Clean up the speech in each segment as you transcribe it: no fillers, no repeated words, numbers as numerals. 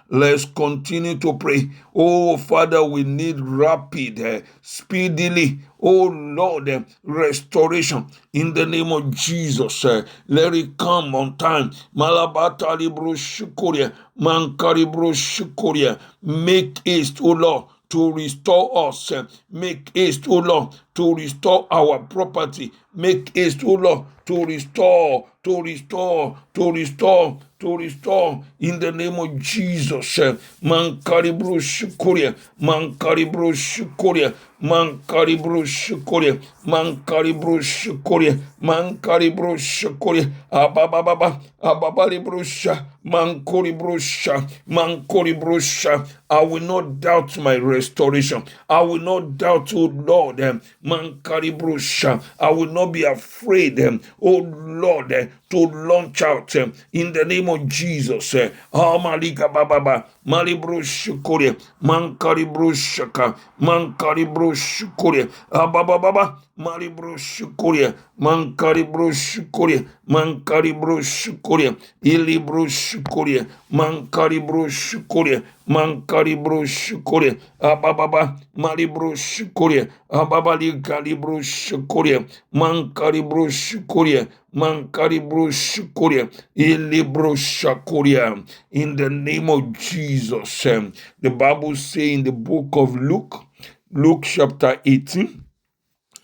Let's continue to pray. Oh, Father, we need rapid, speedily, oh Lord, restoration in the name of Jesus. Let it come on time. Malabatali bro shukoria, mankari bro shukoria. Make haste, oh Lord, to restore us. Make haste, O Lord, to restore our property. Make haste, O Lord, to restore in the name of Jesus. Mankaribru shukuria, mankaribru shukuria, mankaribru shukuria, mankaribru shukuria, mankaribru shukuria, abababa, ababalibrusha, mankoribrusha, mankoribrusha. I will not doubt my restoration. I will not doubt, oh Lord, mankaribrusha. I will not be afraid, oh Lord, to launch out in the name of Jesus. Malika bababa, malibrushukure, mankaribrushaka, mankaribrushukure, abababa, malibrushukure, mankaribrushukure, mankaribrushukure, ilibrushukure, mankaribrushukure, mankaribrushukure, abababa, malibrushukure, ababali kalibrushukure, mankaribrushukure, mankaribrushukure, ilibrushukure. In the name of Jesus, the Bible says in the book of Luke chapter 18,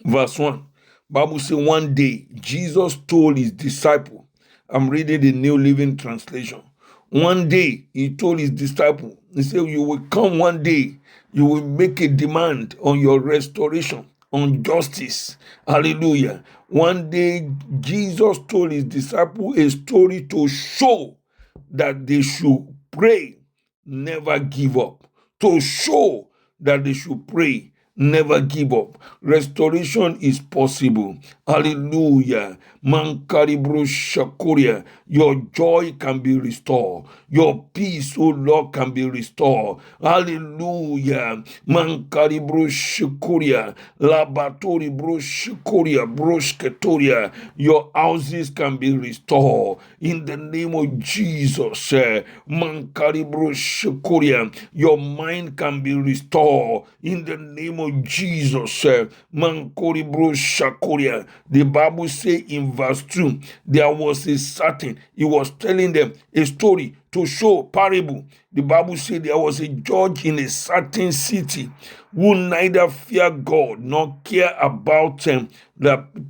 verse 1, Bible says one day Jesus told his disciple, I'm reading the New Living Translation. One day he told his disciple, he said, you will come one day, you will make a demand on your restoration, on justice. Hallelujah. One day Jesus told his disciple a story to show that they should pray, never give up. To show that they should pray, never give up. Restoration is possible. Hallelujah. Mankaribru shakuria. Your joy can be restored. Your peace, oh Lord, can be restored. Hallelujah. Mankaribru shakuria. Labatori bro shakuria. Broshketoria. Your houses can be restored. In the name of Jesus. Mankaribru shakuria. Your mind can be restored. In the name of Jesus. Mankoribru shakuria. The Bible says in verse 2, there was a certain, he was telling them a story to show parable. The Bible says there was a judge in a certain city who neither fear God nor care about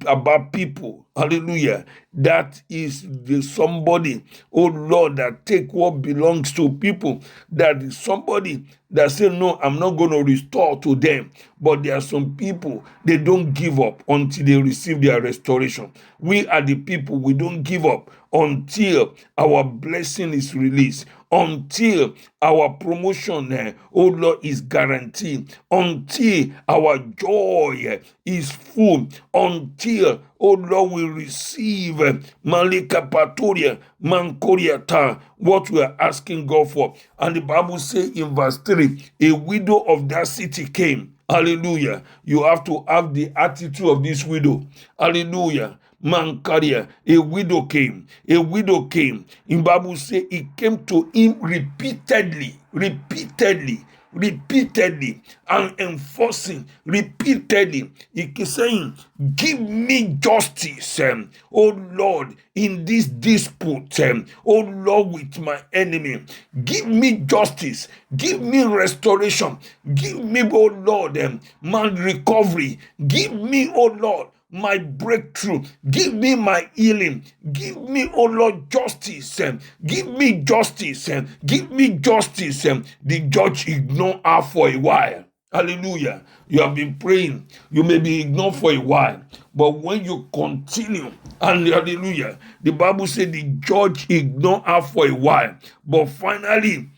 about people. Hallelujah. That is the somebody, oh Lord, that take what belongs to people. That is somebody that say, no, I'm not going to restore to them. But there are some people, they don't give up until they receive their restoration. We are the people, we don't give up until our blessing is released, until our promotion, oh Lord, is guaranteed, until our joy is full, until, oh Lord, we receive Malika Patoria, Mankoriata, what we are asking God for. And the Bible says in verse 3, a widow of that city came. Hallelujah. You have to have the attitude of this widow. Hallelujah. Mankaria, a widow came. A widow came. In Bible say it came to him repeatedly, and enforcing repeatedly. He kept saying, give me justice, oh Lord, in this dispute, oh Lord, with my enemy. Give me justice. Give me restoration. Give me, oh Lord, man recovery. Give me, oh Lord, my breakthrough. Give me my healing. Give me, oh Lord, justice. Give me justice. Give me justice. The judge ignored her for a while. Hallelujah. You have been praying. You may be ignored for a while. But when you continue, and hallelujah, the Bible said the judge ignored her for a while. But finally,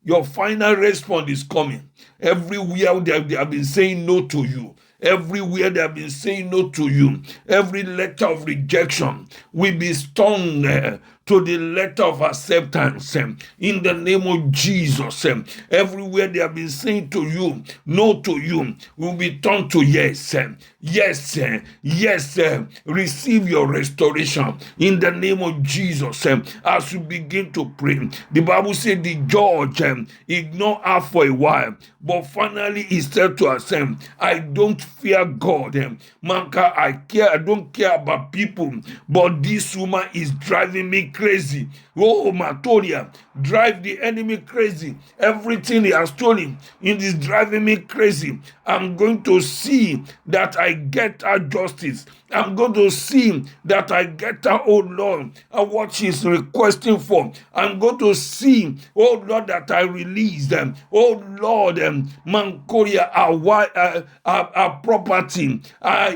your final response is coming. Everywhere they have been saying no to you, everywhere they have been saying no to you, every letter of rejection will be stung to the letter of acceptance in the name of Jesus. Everywhere they have been saying to you, no to you, will be turned to yes. Yes, yes, receive your restoration in the name of Jesus. As you begin to pray, the Bible said the judge ignored her for a while, but finally he said to us, I don't fear God. Manka, I don't care about people, but this woman is driving me crazy. Oh, Matoria, drive the enemy crazy. Everything he has stolen, it is driving me crazy. I'm going to see that I get her justice. I'm going to see that I get her, oh Lord, and what she's requesting for. I'm going to see, oh Lord, that I release them. Oh Lord, Mankoria, our property,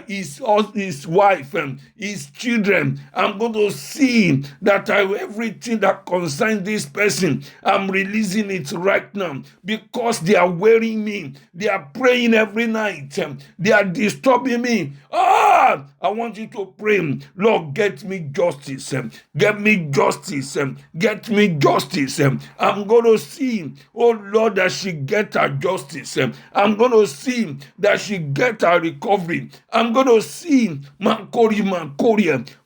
his wife, his children. I'm going to see that everything that concerns this person, I'm releasing it right now because they are wearing me. They are praying every night. They are disturbing me. I want you to pray, Lord, get me justice. Get me justice. Get me justice. I'm going to see, oh Lord, that she get her justice. I'm going to see that she get her recovery. I'm going to see Mankori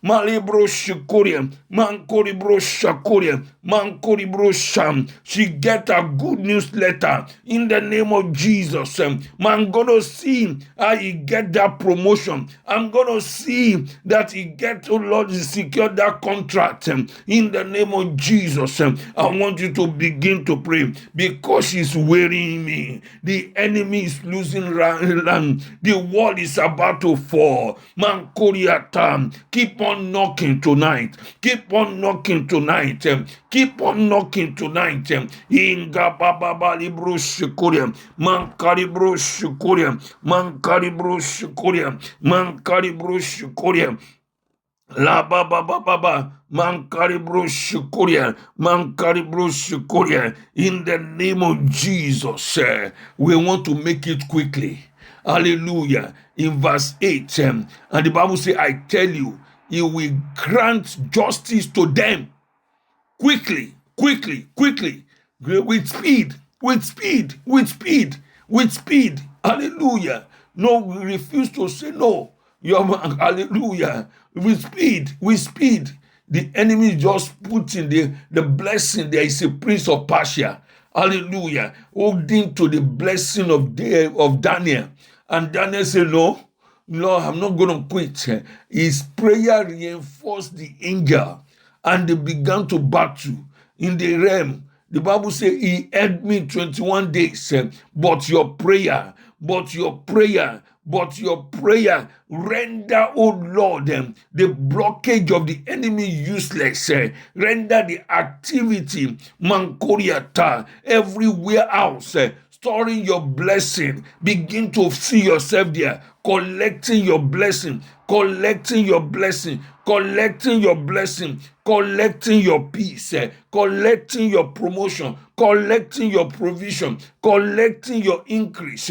Malebro Shikoria, Mankori Bro Shakoria, Mankori Bro Sham. She get a good news letter in the name of Jesus. I'm going to see how he get that promotion. I'm going to see that he get, oh Lord, he secured that contract in the name of Jesus. I want you to begin to pray because she's wearing me. The enemy is losing land. The wall is about to fall. Man, Koreata, keep on knocking tonight. Keep on knocking tonight. Keep on knocking tonight. Inga baba libro shikoria. Man karibro shikoria. Man karibro shikoria. Man karibro shikoria. La ba ba ba ba ba, mankaribro shukuria, mankaribro shukuria. In the name of Jesus, we want to make it quickly. Hallelujah. In verse 8, and the Bible says, I tell you, he will grant justice to them quickly, quickly, quickly, with speed, with speed, with speed, with speed. Hallelujah. No, we refuse to say no. Hallelujah. With speed, with speed. The enemy just put in the blessing. There is a prince of Persia. Hallelujah. Holding to the blessing of Daniel. And Daniel said, no, I'm not going to quit. His prayer reinforced the angel, and they began to battle in the realm. The Bible says he had me 21 days, but your prayer render, oh Lord, the blockage of the enemy useless. Render the activity, Mankoriata, every warehouse, storing your blessing. Begin to see yourself there, collecting your blessing, collecting your blessing, collecting your blessing, collecting your peace, collecting your promotion, collecting your provision, collecting your increase,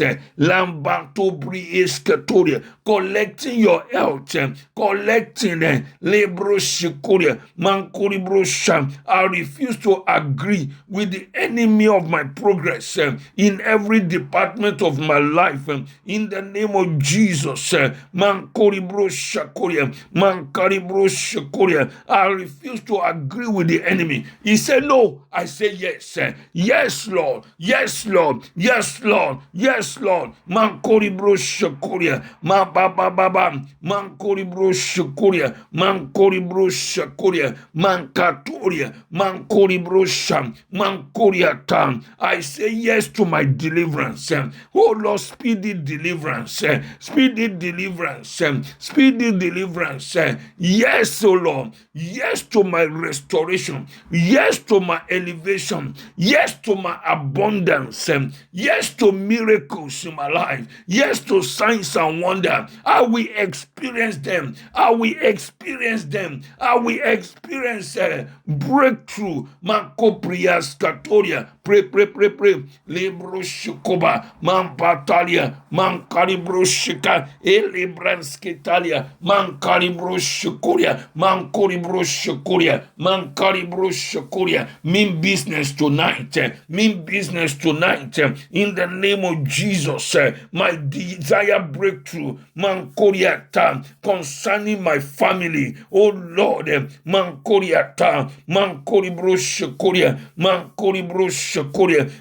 collecting your health, collecting lebro shikoria, mankori brosha. I refuse to agree with the enemy of my progress in every department of my life. In the name of Jesus, mankori brosha koria, mankari brosha koria. I refuse to agree with the enemy. He said no. I say yes. Yes, Lord. Yes, Lord. Yes, Lord. Yes, Lord. Mankori brosha koria, ma ba ba ba ba, mankori brosha koria, mankori brosha koria, mankatoria, mankori brosha, mankoria tam. I say yes to my deliverance. Oh Lord, speedy deliverance, speedy deliverance, speedy deliverance. Yes, oh Lord. Yes to my restoration. Yes to my elevation. Yes to my abundance. Yes to miracles in my life. Yes to signs and wonder. I will experience them. I will experience them. I will experience breakthrough. Makoprias Katoria. Pray, pray, pray, pray. Libro Shikoba, Mampatalia, Mancaribro Shika, Elibranskitalia, Mancaribro Shikuria, Mancoribro Shikuria, Mancaribro Shikuria. Mean business tonight, mean business tonight, in the name of Jesus. My desire breakthrough, Mankoriata, concerning my family, oh Lord, Mankoriata, Mankoribro Shikuria, Mankoribro Shikuria,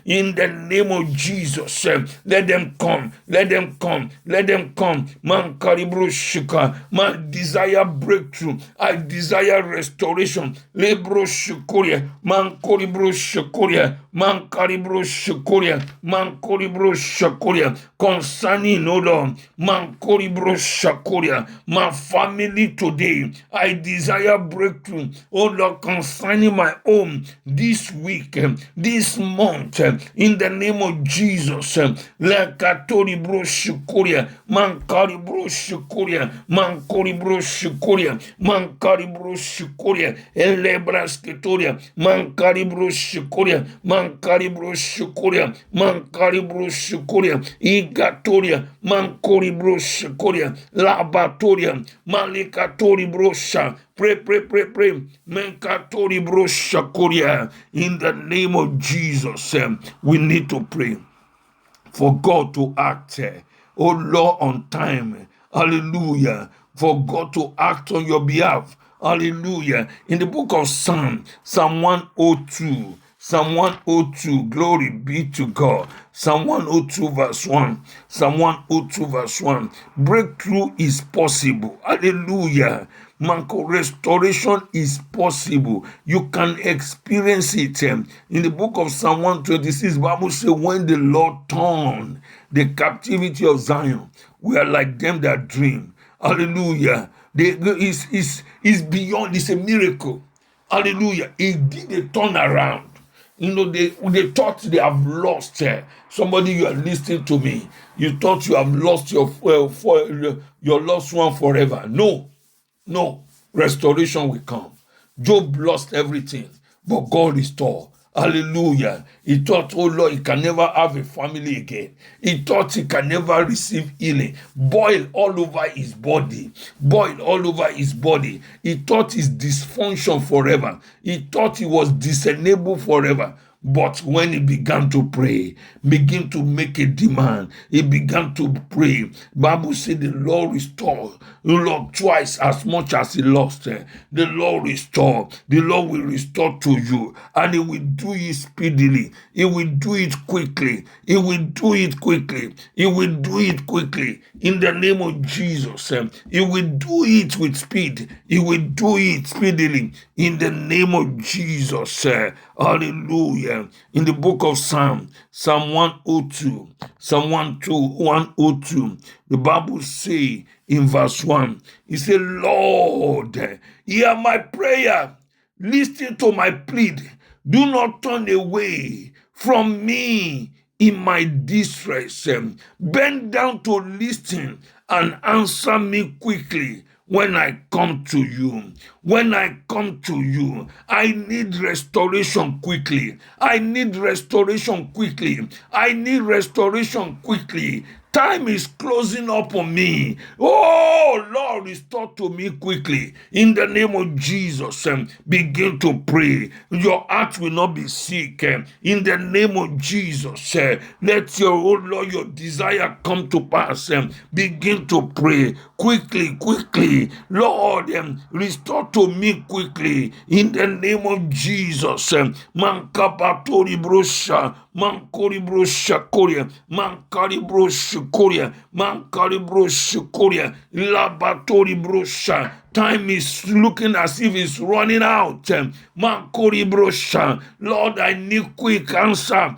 in the name of Jesus. Let them come, let them come, let them come. Mankaribro Shika, my desire breakthrough, I desire restoration. Lebro Shikuria, Mankoribro Shikuria, Mankaribro Shikuria, Mankoribro Shikuria, concerning, oh Lord, Mankoribro Shikuria, my family today, I desire breakthrough, oh Lord, concerning my home this week, this month, in the name of Jesus. Lekatori bro Shikuria, Mankari bro Shikuria, Mankori bro Shikuria, Mankari bro Shikuria, Elebrasketoria, Mankari bro Shikuria, Mankari bro Shikuria, Mankari bro Shikuria, Igatoria, Mankori bro Shikuria, Labatoria, Malikatori brosha. Pray, pray, pray, pray. Menkatori brosha Korea. In the name of Jesus, we need to pray for God to act, oh Lord, on time. Hallelujah. For God to act on your behalf. Hallelujah. In the book of Psalm 102, Psalm 102, glory be to God. Psalm 102 verse 1. Psalm 102 verse 1. Breakthrough is possible. Hallelujah. Manko, restoration is possible. You can experience it. In the book of Psalm 126, Bible says, when the Lord turned the captivity of Zion, we are like them that dream. Hallelujah. Is beyond, it's a miracle. Hallelujah. It did a turnaround. You know, they thought they have lost. Somebody, you are listening to me. You thought you have lost your lost one forever. No. Restoration will come. Job lost everything, but God restored. Hallelujah. He thought, oh Lord, he can never have a family again. He thought he can never receive healing. Boil all over his body. Boil all over his body. He thought his dysfunction forever. He thought he was disabled forever. But when he began to pray, begin to make a demand, he began to pray. Bible said the Lord restored, the Lord twice as much as he lost. The Lord restored. The Lord will restore to you, and he will do it speedily. He will do it quickly. He will do it quickly. He will do it quickly. In the name of Jesus, he will do it with speed. He will do it speedily. In the name of Jesus, hallelujah. In the book of Psalm 102, Psalm 102, the Bible say in verse 1, it says, Lord, hear my prayer, listen to my plea, do not turn away from me in my distress. Bend down to listen and answer me quickly. When I come to you, I need restoration quickly. I need restoration quickly. Time is closing up on me. Oh, Lord, restore to me quickly. In the name of Jesus, begin to pray. Your heart will not be sick. In the name of Jesus, let your, oh Lord, your desire come to pass. Begin to pray quickly. Lord, restore to me quickly. In the name of Jesus, Mankapatori brosha, Mankori brosha koria, Mankari brosha koria, Mankari brosha koria, Labatori brosha. Time is looking as if it's running out. Mankori brosha. Lord, I need quick answer.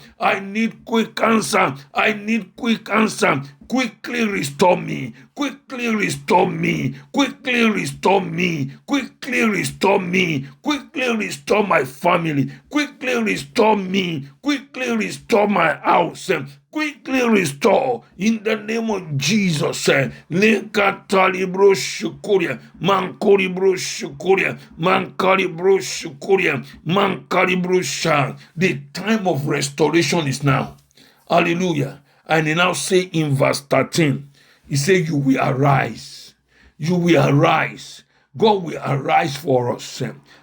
quickly restore me, quickly restore me, quickly restore me, quickly restore me, quickly restore my family, quickly restore me, quickly restore my house, quickly restore in the name of Jesus. Lekatalibro shukuria, mankoribro shukuria, mankaribro shukuria, mankaribro sha. The time of restoration is now. Hallelujah. And he now say in verse 13, he said, you will arise. You will arise. God will arise for us.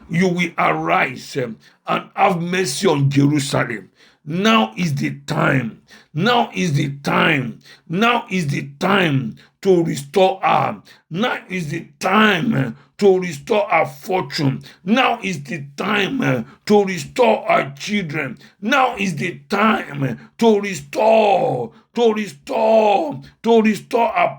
You will arise and have mercy on Jerusalem. Now is the time. Now is the time. Now is the time to restore her. Now is the time to restore our fortune. Now is the time to restore our children. Now is the time to restore our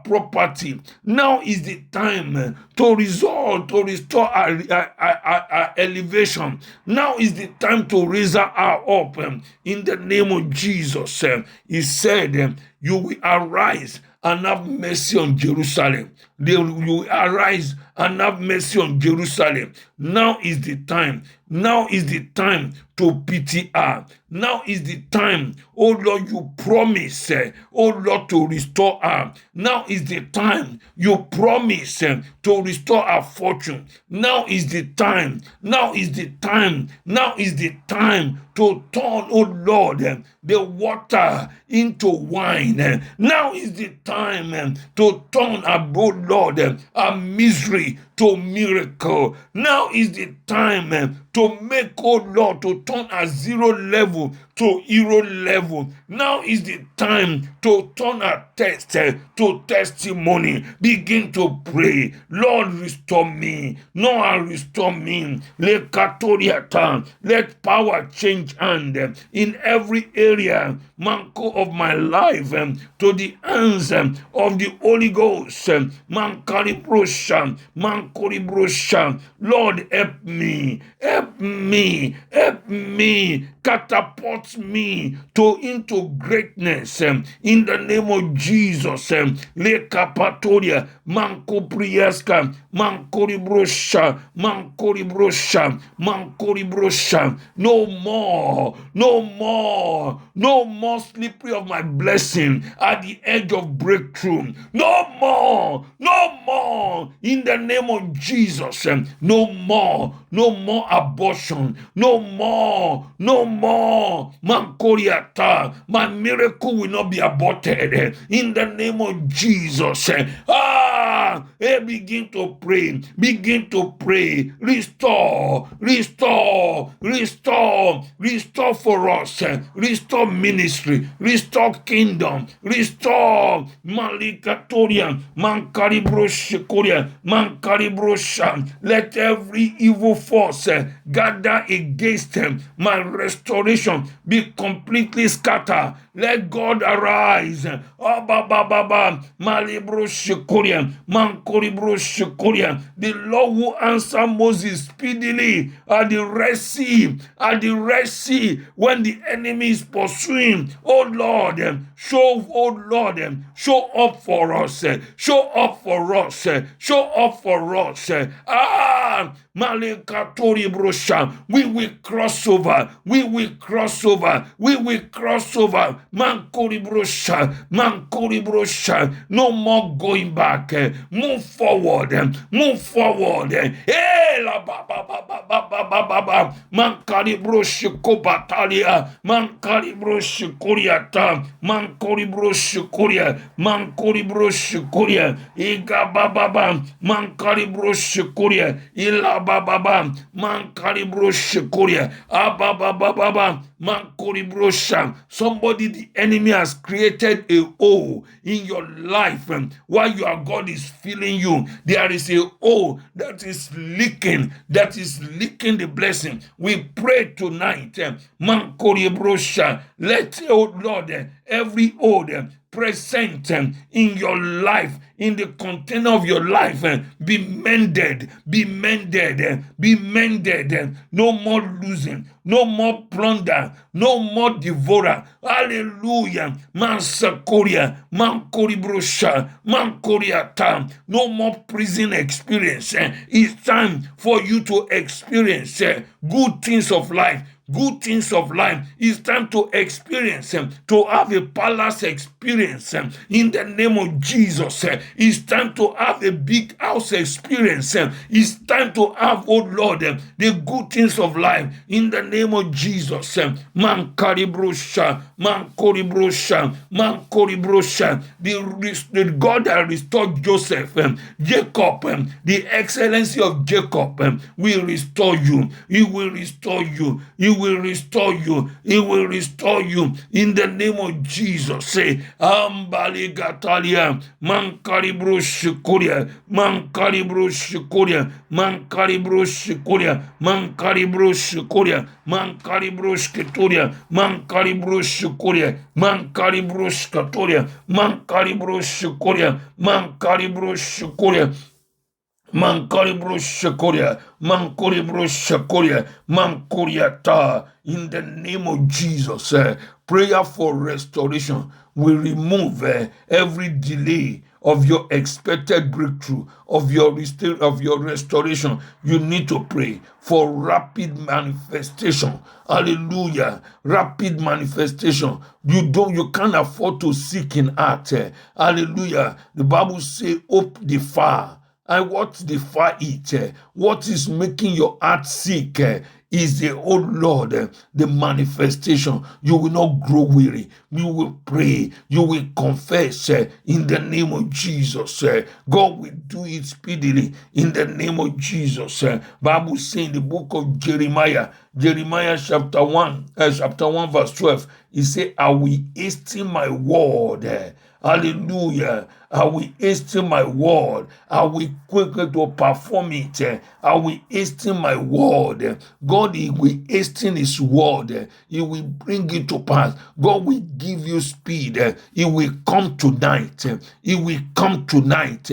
property. Now is the time to restore our elevation. Now is the time to raise her up in the name of Jesus. He said, you will arise and have mercy on Jerusalem. You will arise and have mercy on Jerusalem. Now is the time. Now is the time to pity her. Now is the time, oh Lord, you promise, oh Lord, to restore her. Now is the time you promise to restore our fortune. Now is the time. Now is the time. Now is the time to turn, oh Lord, the water into wine. Now is the time to turn, oh Lord, a misery to miracle. Now is the time to make, oh Lord, to turn a zero level to hero level. Now is the time to turn a test to testimony. Begin to pray. Lord, restore me. Lord, restore me. Let power change hand in every area, manko of my life, to the hands of the Holy Ghost. Lord, help me. Help me. Help me. Catapult me into greatness in the name of Jesus. Le capatoria, manco priesca, mancori brosha, mancori brosha, mancori brosha. No more, no more, no more slippery of my blessing at the edge of breakthrough. No more, no more in the name of Jesus. No more, no more abortion. No more, no more. Mankoriata. My miracle will not be aborted in the name of Jesus. Begin to pray. Begin to pray. Restore, restore, restore, restore for us. Restore ministry. Restore kingdom. Restore Malikatoria. Mankaribrosha. Mankaribrosha. Let every evil force gather against them. My restoration be completely scattered. Let God arise. The Lord who answered Moses speedily at the Red Sea, when the enemy is pursuing. Oh Lord, show up for us. Show up for us. Show up for us. Malekatori brosha. We will cross over. We will cross over. We will cross over. Mankori brosha. Mankori brosha. No more going back. Move forward. Move forward. Hey, la ba ba ba ba ba ba ba ba ba. Mankari brosha kobatalia. Mankari brosha koriata. Mankori brosha koria. Mankori brosha koria. Iga ba ba ba. Mankari brosha koria. Ila baba mankari brosha koria. Ababa mankori brosha. Somebody, the enemy has created a hole in your life while your God is filling you. There is a hole that is leaking the blessing. We pray tonight, mankori brosha. Let, oh Lord, every hole present in your life, in the container of your life, be mended, be mended, be mended. No more losing, no more plunder, no more devourer. Hallelujah. Mansakoria, Mankoribrosha, Mankoriata. No more prison experience. It's time for you to experience good things of life. Good things of life. It's time to experience, to have a palace experience in the name of Jesus. It's time to have a big house experience. It's time to have, oh Lord, the good things of life in the name of Jesus. Man karibrosha, man koribrosha, man koribrosha. The God that restored Joseph, Jacob, the excellency of Jacob will restore you. He will restore you. He will restore you. He will restore you in the name of Jesus. Say, Ambali Gatalia, Mankaribro Shikuria, Mankaribro Shikuria, Mankaribro Shikuria, Mankaribro Shikuria, Mankaribro Shikuria, Mankaribro Shikuria, Mankaribro Shikuria, Mankaribro Shikuria, Mankaribro Shikuria. Mankoribro Shakoria, Mankoribro Shakoria, Mankoriata. In the name of Jesus, prayer for restoration will remove every delay of your expected breakthrough, of your restoration. You need to pray for rapid manifestation. Hallelujah. Rapid manifestation. You can't afford to seek in art. Hallelujah. The Bible says, "Hope the fire." And what the fire eat, what is making your heart sick is the Lord, the manifestation. You will not grow weary. You will pray. You will confess in the name of Jesus. God will do it speedily in the name of Jesus. Bible says in the book of Jeremiah chapter 1 verse 12, he said, "I will hasten my word." Hallelujah. I will hasten my word. I will quickly to perform it. I will hasten my word. God, He will hasten His word. He will bring it to pass. God will give you speed. It will come tonight. It will come tonight.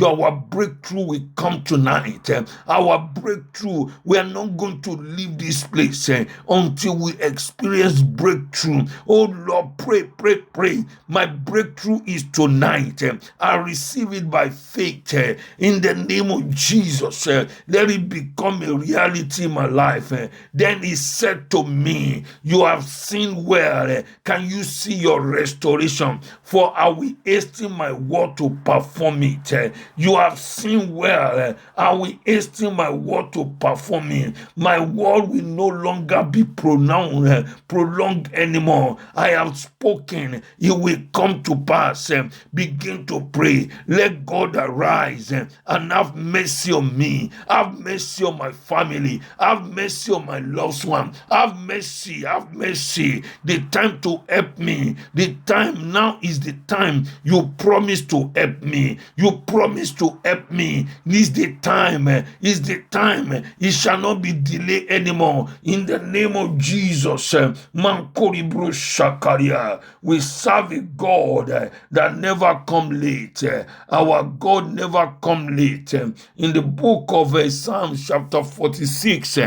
Our breakthrough will come tonight. Our breakthrough, we are not going to leave this place until we experience breakthrough. Oh Lord, pray. My breakthrough is tonight. I receive it by faith in the name of Jesus. Let it become a reality in my life. Then He said to me, "You have seen well. Can you see your restoration? For I will hasten my word to perform it." You have seen well. I will hasten my word to perform it. My word will no longer be prolonged anymore. I have spoken. It will come to pass. Begin to pray. Let God arise and have mercy on me. Have mercy on my family. Have mercy on my loved one. Have mercy. Have mercy. The time to help me. The time now is the time. You promise to help me. You promise to help me. This is the time. Is the time. It shall not be delayed anymore. In the name of Jesus. Mankoribro Shakaria. We serve a God that never come late. Our God never come late. In the book of Psalms chapter 46,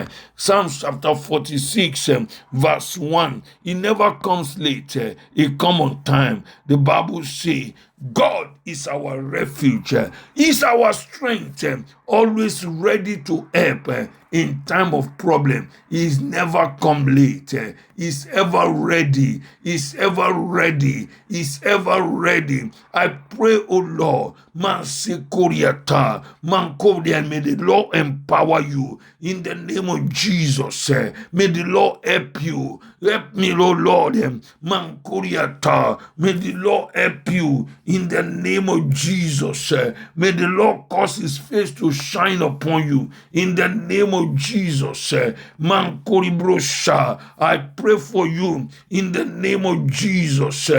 verse 1, He never comes late. He come on time. The Bible says, God is our refuge. He's our strength, always ready to help in time of problem. He's never come late. He's ever ready. He's ever ready. He's ever ready. I pray, oh Lord, Mansikoriata, Mankoria, may the Lord empower you in the name of Jesus. May the Lord help you. Help me, oh Lord, Mankoriata. May the Lord help you in the name of Jesus. May the Lord cause his face to shine upon you in the name of Jesus. Mankoribrosha, I pray for you in the name of Jesus.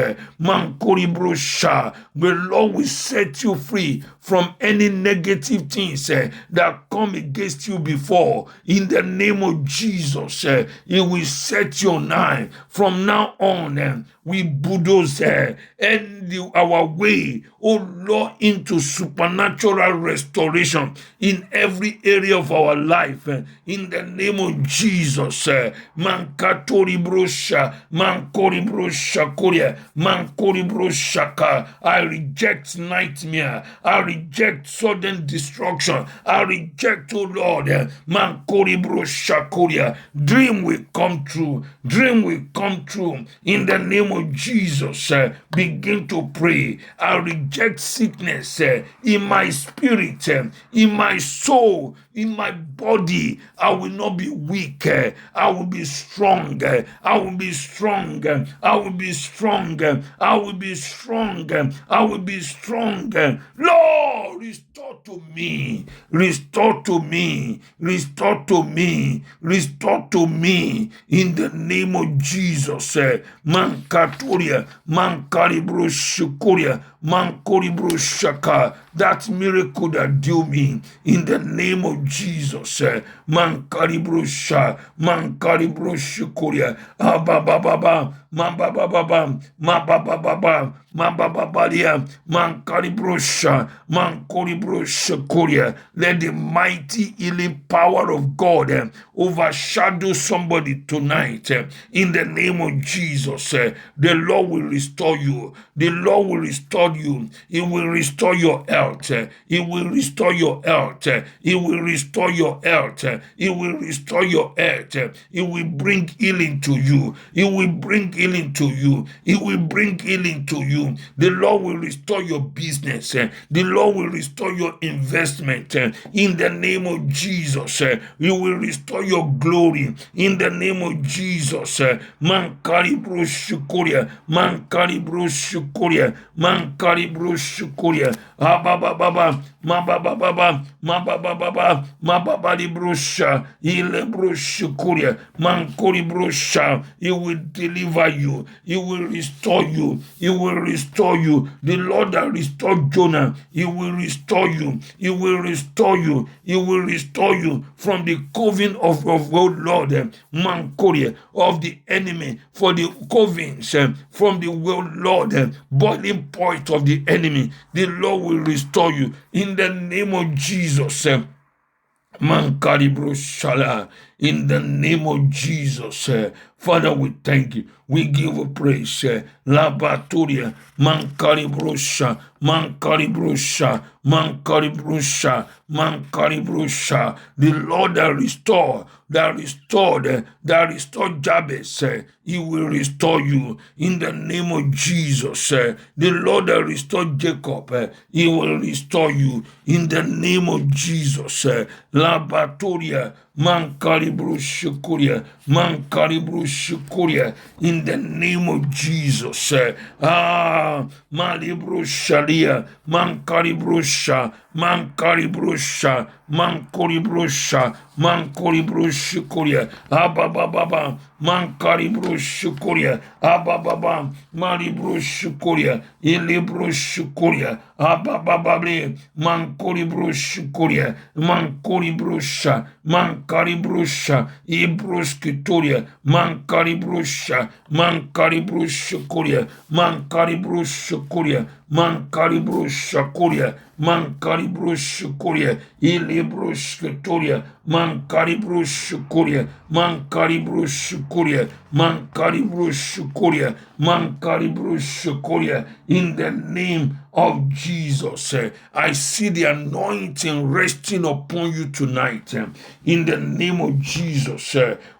Mankoribrosha, the Lord will set you free from any negative things that come against you before. In the name of Jesus, he will set you on. From now on, we bulldoze our way, oh Lord, into supernatural restoration in every area of our life. In the name of Jesus, Mankatori brosha, Mankori brosha korea, Mankori broshaka. I reject nightmare. I reject sudden destruction. I reject, oh Lord, Mankori brosha korea. Dream will come true. Dream will come true. In the name of Jesus, begin to pray. I reject sickness in my spirit, in my soul, in my body. I will not be weak. I will be strong. I will be strong. I will be strong. I will be strong. I will be strong. Lord, restore to me. Restore to me. Restore to me. Restore to me. In the name of Jesus. Mankatoria. Mankaribro shukuria. Mankoribro shaka. That miracle that do me. In the name of Jesus. Mankaribro sha. Mankaribro shukuria. Abababa. Mabababa. Mabababa. Mabababalia. Mankaribro sha. Mankoribro shukuria. Let the mighty healing power of God overshadow somebody tonight. In the name of Jesus, the Lord will restore you. The Lord will restore you. He will restore your health. He will restore your health. He will restore your health. He will restore your health. He will bring healing to you. He will bring healing to you. He will bring healing to you. The Lord will restore your business. The Lord will restore your investment. In the name of Jesus, He will restore your glory. In the name of Jesus, Mankari bro shukuria, Mankari bro shukuria, Mankari bro shukuria, Abababa, Mabababa, Mabababa, Mababadi brosha, Ile bro shukuria, Mankori brosha. He will deliver you. He will restore you. He will restore you. The Lord that restored Jonah, He will restore you. He will restore you. He will restore you from the coven of world Lord, Mankoria, of the enemy, for the covens from the world Lord, boiling point of the enemy. The Lord will restore you in the name of Jesus. Mankaribro Shala, in the name of Jesus. Father, we thank you. We give you praise. Labatoria, Mankaribrosha, Mankaribrosha, Mankaribrosha, Mankaribrosha. The Lord that restored Jabez, He will restore you in the name of Jesus. The Lord that restored Jacob, He will restore you in the name of Jesus. Labatoria, Mankaribru Shukuria, Mankaribru Shukuria, in the name of Jesus. Malibru Sharia, Mankaribrusha, Mankaribrusha, Mankoribrusha, Mankoribrushukuria, Abababa, Mankaribrushukuria, Abababa, Maribrushukuria, Ilibrushukuria, Abababable, Mankoribrushukuria, Mankoribrusha, Mankaribrusha, Ibruskitoria, Mankaribrusha, Mankaribrushkuria, Mankaribrushkuria, Mankaribrushkuria, Mankaribrushkuria, Ilibrushkuria, Mankaribrushkuria, Mankaribrushkuria, Mankaribrushkuria, Mankaribrushkuria, in the name of Jesus. I see the anointing resting upon you tonight. In the name of Jesus.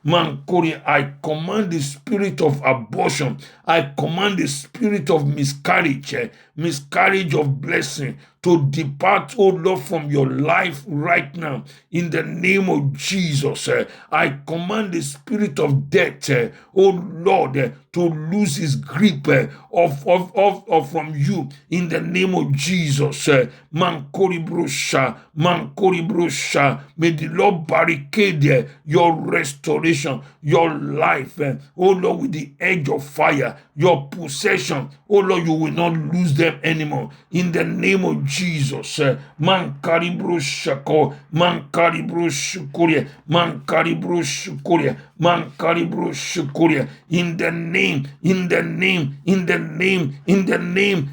Mankori, I command the spirit of abortion. I command the spirit of miscarriage, miscarriage of blessing to depart, oh Lord, from your life right now. In the name name of Jesus, I command the spirit of death, oh Lord, to lose his grip of from you in the name of Jesus. Mankori brosha. May the Lord barricade your restoration, your life, oh Lord, with the edge of fire, your possession, oh Lord, you will not lose them anymore in the name of Jesus. Mankari broshako, mankari broshukuria, mankari broshukuria, mankari broshukuria, in the name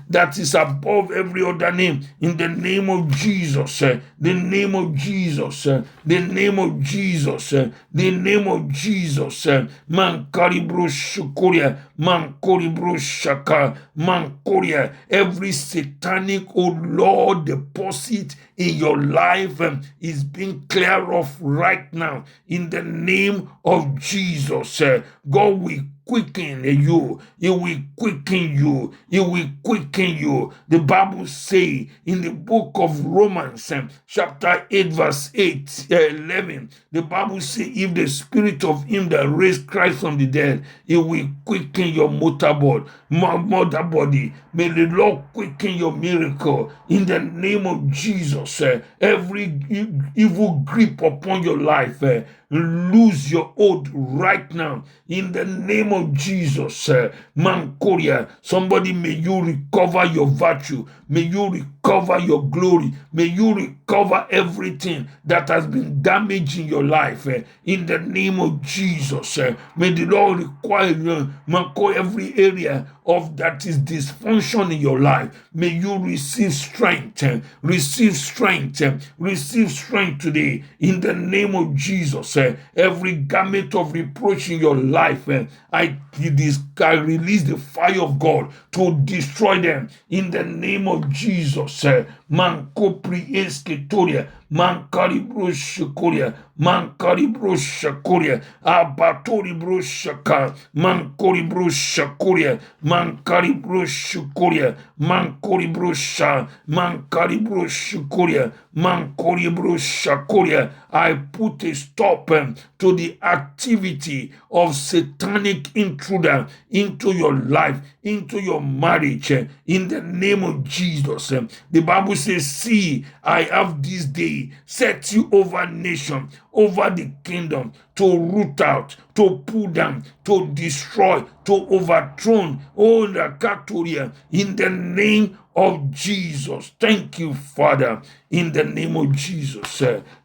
that is above every other name, in the name of Jesus, the name of Jesus, the name of Jesus, the name of Jesus, mankari broshukuria, mankori broshaka, mankoria, every satanic, oh Lord, deposit in your life is being cleared off right now in the name of Jesus. God will quicken you. It will quicken you. It will quicken you. The Bible say in the book of Romans, chapter 8, verse 11, the Bible say, if the spirit of him that raised Christ from the dead, it will quicken your mother body. May the Lord quicken your miracle in the name of Jesus. Every evil grip upon your life, lose your hold right now in the name of Jesus. Mankoria, somebody, may you recover your virtue, may you recover your glory, may you recover everything that has been damaged in your life in the name of Jesus. May the Lord require every area of that is dysfunction in your life. May you receive strength, receive strength today in the name of Jesus. Every garment of reproach in your life, I release the fire of God to destroy them in the name of Jesus. Mankopri esketoria, mankari broshakoria, mankari broshakoria, abatori broshaka, mankori broshakoria, mankari broshakoria, mankori brosha, mankari broshakoria, mankori broshakoria. I put a stop to the activity of satanic intruder into your life, into your marriage, in the name of Jesus. The Bible says, see, I have this day set you over nation, over the kingdom, to root out, to pull down, to destroy, to overthrow all the Katoria in the name of Jesus. Thank you, Father, in the name of Jesus.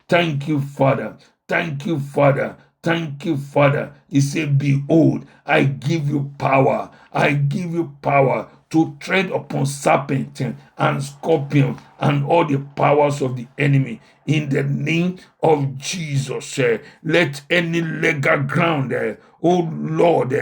Thank you, Father. Thank you, Father. Thank you, Father. He said, behold, I give you power. I give you power to tread upon serpent and scorpion and all the powers of the enemy in the name of Jesus. Let any legal ground, oh Lord,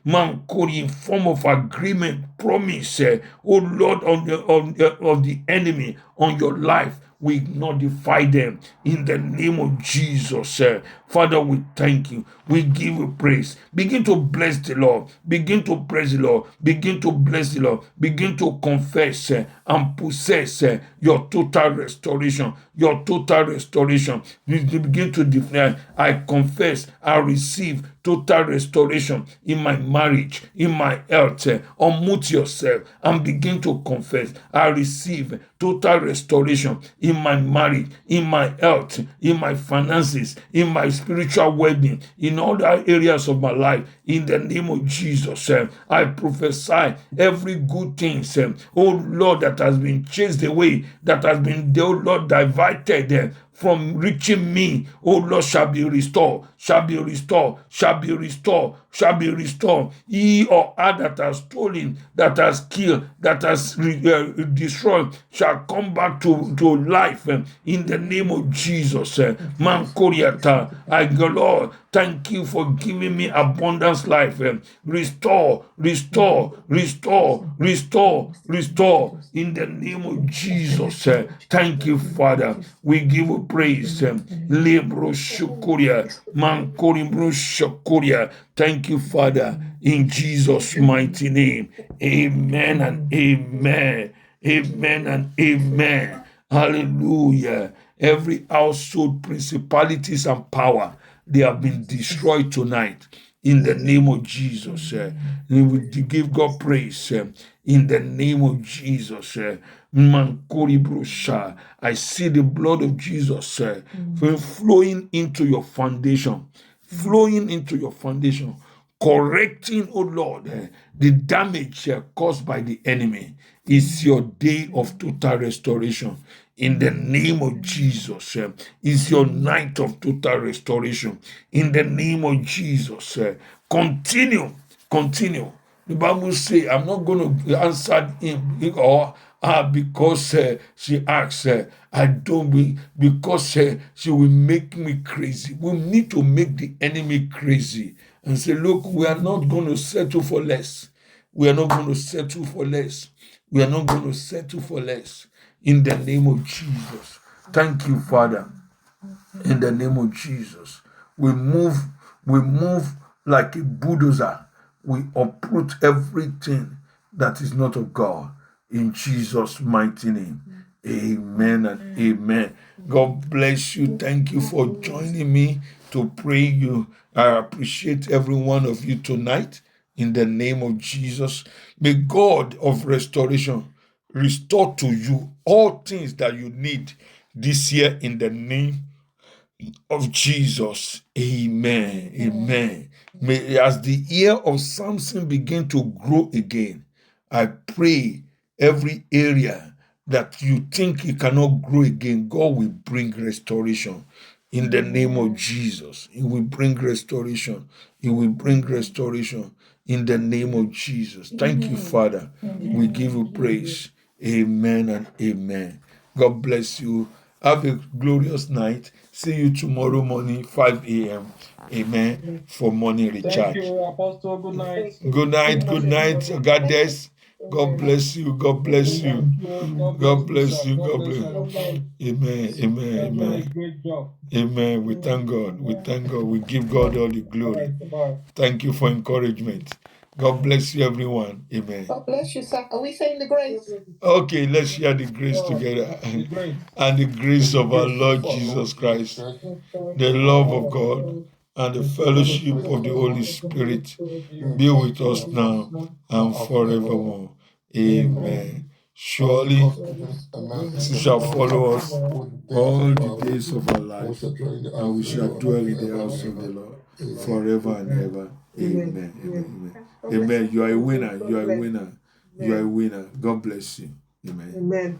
man could in form of agreement, promise, oh Lord, of the enemy on your life, we notify them in the name of Jesus. Father, we thank you. We give you praise. Begin to bless the Lord. Begin to praise the Lord. Begin to bless the Lord. Begin to confess and possess your total restoration. Your total restoration. You begin to declare, I confess, I receive total restoration in my marriage, in my health. Unmute yourself and begin to confess, I receive total restoration in my marriage, in my health, in my finances, in my spiritual well-being, in all the areas of my life. In the name of Jesus, I prophesy every good thing, oh Lord, that has been chased away, that has been, oh Lord, diverted from reaching me, oh Lord, shall be restored, shall be restored, shall be restored, shall be restored. He or her that has stolen, that has killed, that has destroyed, shall come back to life in the name of Jesus. Man Koriata, I go, Lord, thank you for giving me abundance life. Restore, restore, restore, restore, restore in the name of Jesus. Thank you, Father. We give you praise. Lebro Shukuria, Mankoribro Shukuria. Thank you, Father, in Jesus' mighty name. Amen and amen. Amen and amen. Hallelujah. Every household principalities and power, they have been destroyed tonight in the name of Jesus. We will give God praise in the name of Jesus. Mankori brosha. I see the blood of Jesus flowing into your foundation, flowing into your foundation, correcting, oh Lord, the damage caused by the enemy. Is your day of total restoration in the name of Jesus. Is your night of total restoration in the name of Jesus. Continue, continue. The Bible says, I'm not going to answer him or because she asks, I don't be, because she will make me crazy. We need to make the enemy crazy and say, look, we are not going to settle for less. We are not going to settle for less. We are not going to settle for less. In the name of Jesus. Thank you, Father. In the name of Jesus. We move like a bulldozer. We uproot everything that is not of God. In Jesus' mighty name. Amen and amen. God bless you. Thank you for joining me to pray. I appreciate every one of you tonight in the name of Jesus. May God of restoration restore to you all things that you need this year in the name of Jesus. Amen. Amen. May as the ear of Samson begin to grow again, I pray every area that you think it cannot grow again, God will bring restoration. In the name of Jesus, He will bring restoration. He will bring restoration in the name of Jesus. Thank you, Father. We give you praise. Amen and amen. God bless you. Have a glorious night. See you tomorrow morning, 5 a.m. Amen. For morning recharge. Thank you, Apostle. Good night. Good night. Good night. God bless. God bless you. God bless you. God bless you. God bless you. Amen. Amen. You're doing a Amen. great job. Amen. We thank God. We thank God. We give God all the glory. Thank you for encouragement. God bless you, everyone. Amen. God bless you, sir. Are we saying the grace? Okay, let's share the grace together. And the grace of our Lord Jesus Christ, the love of God, and the fellowship of the Holy Spirit be with us now and forevermore. Amen. Surely, she shall follow us all the days of our life, and we shall dwell in the house of the Lord forever and ever. Amen. Amen. Amen. Amen. You are a winner. You are a winner. You are a winner. God bless you. Amen. Amen.